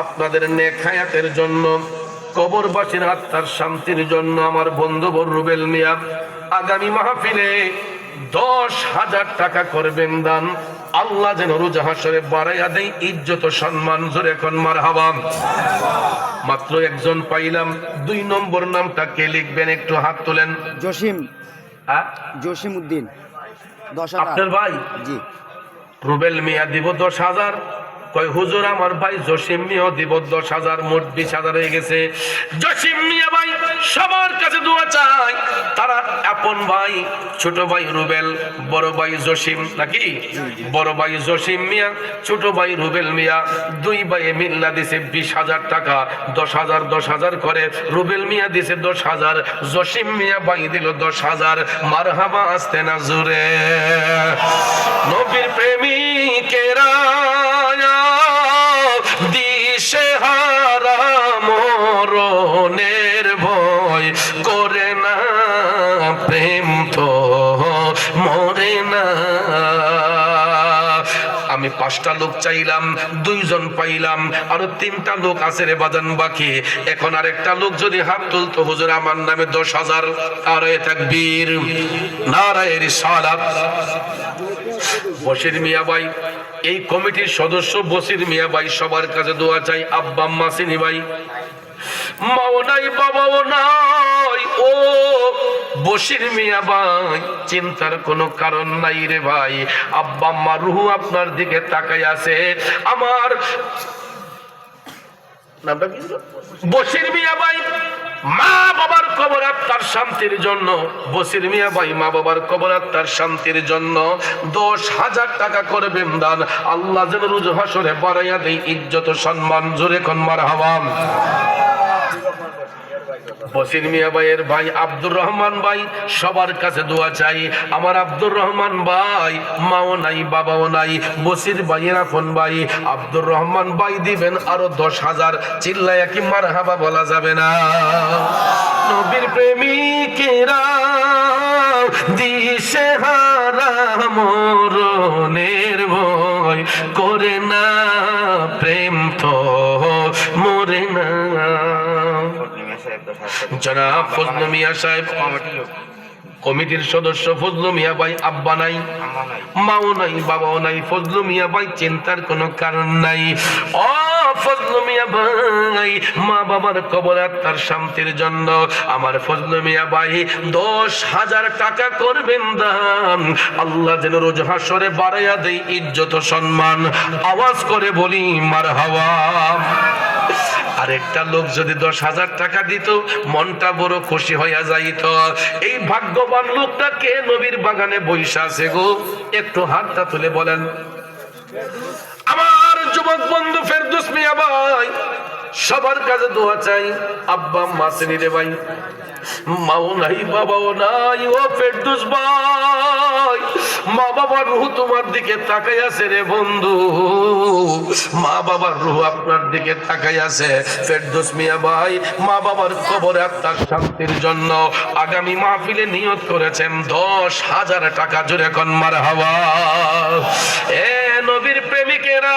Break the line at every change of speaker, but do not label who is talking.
আপনাদের নেক হায়াতের জন্য, কবরবাসীর আত্মার শান্তির জন্য আমার বন্ধু রুবেল মিয়া আগামী মাহফিলে 10,000 টাকা করবেন দান। আল্লাহ যেন রোজ হাসরে বাড়াইয়া দেয় ইজ্জত সম্মান। জোরে এখন মারহাবা। মাত্র একজন পাইলাম। 2 নম্বর নামটা কে লিখবেন একটু হাত তোলেন।
জসিম উদ্দিন 10,000।
আপনার ভাই?
জি।
রুবেল মিয়া দিব 10,000। কয় হুজুর আমার ভাই জসিম মিয়া দিব 10,000, মোট 20,000 হয়ে গেছে। জসিম মিয়া ভাই সবার কাছে দোয়া চাই। তারা আপন ভাই, ছোট ভাই রুবেল, বড় ভাই জসিম, নাকি? বড় ভাই জসিম মিয়া, ছোট ভাই রুবেল মিয়া, 2 ভাই মিল্লা দিছে 20,000 টাকা। 10,000 10,000 করে রুবেল মিয়া দিছে 10,000, জসিম মিয়া ভাই দিল 10,000। মারহাবা আসতে না জোরে। নবীর প্রেমিকেরা দিশেহারা মরণের ভয় করে না, প্রেম তো মরে না। আমি 5টা লোক চাইলাম, 2 জন পাইলাম, আরো 3টা লোক আছে রে বাজান বাকি। এখন আরেকটা লোক যদি হাত তুলতো, হুজুর আমার নামে 10,000। নারায়ে তাকবীর, নারায়ে রিসালাত। বশির মিয়া ভাই এই কমিটির সদস্য, বশির মিয়া ভাই সবার কাছে দোয়া চাই। আব্বা আম্মা চিনি ভাই, মাও নাই বাবাও নাই। ও বশির মিয়া ভাই চিন্তার কোনো কারণ নাই রে ভাই। আব্বা আম্মা রুহু আপনার দিকে তাকাই আছে। আমার নামটা কি? বশির মিয়া ভাই মা বাবার কবর আত্মার শান্তির জন্য, বশির মিয়া ভাই মা বাবার কবর আত্মার শান্তির জন্য 10,000 টাকা করবেন দান। আল্লাহ যেন রোজ হাসরে বাড়াইয়া দেয় ইজ্জত সম্মান। জোরে কোন মারহাবা। বশির মিয়া ভাইয়ের ভাই আব্দুর রহমান ভাই সবার কাছে দোয়া চাই। আমার আব্দুর রহমান ভাই মাও নাই বাবাও নাই, বশির ভাইয়ের আপন ভাই আব্দুর রহমান ভাই দিবেন আরো 10,000। চিল্লায়া কি মারহাবা বলা যাবে না? নবীর প্রেমিকেরা দিশেহারা মরণের ভয় করে না, প্রেম তো মরে না। জনাব ফজলু মিয়া সাহেব কমিটির সদস্য, ফজলু মিয়া ভাই আব্বা নাই, মাও নাই, বাবাও নাই। ফজলু মিয়া ভাই চিন্তার কোনো কারণ নাই। ও ফজলু মিয়া ভাই মা বাবার কবর আত্মার শান্তির জন্য আমার ফজলু মিয়া ভাই 10,000 টাকা করবেন দান। আল্লাহ যেন রোজ হাসরে বাড়াইয়া দেয় ইজ্জত সম্মান। আওয়াজ করে বলি মারহাবা। আরেকটা লোক যদি 10,000 টাকা দিত, মনটা বড় খুশি হইয়া যাইত। এই ভাগ্যবান লোকটা কে নবীর বাগানে বৈশা আছে গো? একটু হাতটা তুলে বলেন। আমার যুবক বন্ধু ফেরদৌস মিয়া ভাই সবার কাছে দোয়া চাই। আব্বা আম্মা চিনি রে ভাই, মাও নাই বাবাও নাই। ও ফেরদৌস ভাই মা বাবার রূহ তোমার দিকে তাকাই আছে রে বন্ধু, মা বাবার রূহ আপনার দিকে তাকাই আছে। ফেরদৌস মিয়া ভাই মা বাবার কবরে আত্মার শান্তির জন্য আগামী মাহফিলে নিয়ত করেছেন 10,000 টাকা। জোরে কোন মারহাবা। এ নবীর প্রেমিকেরা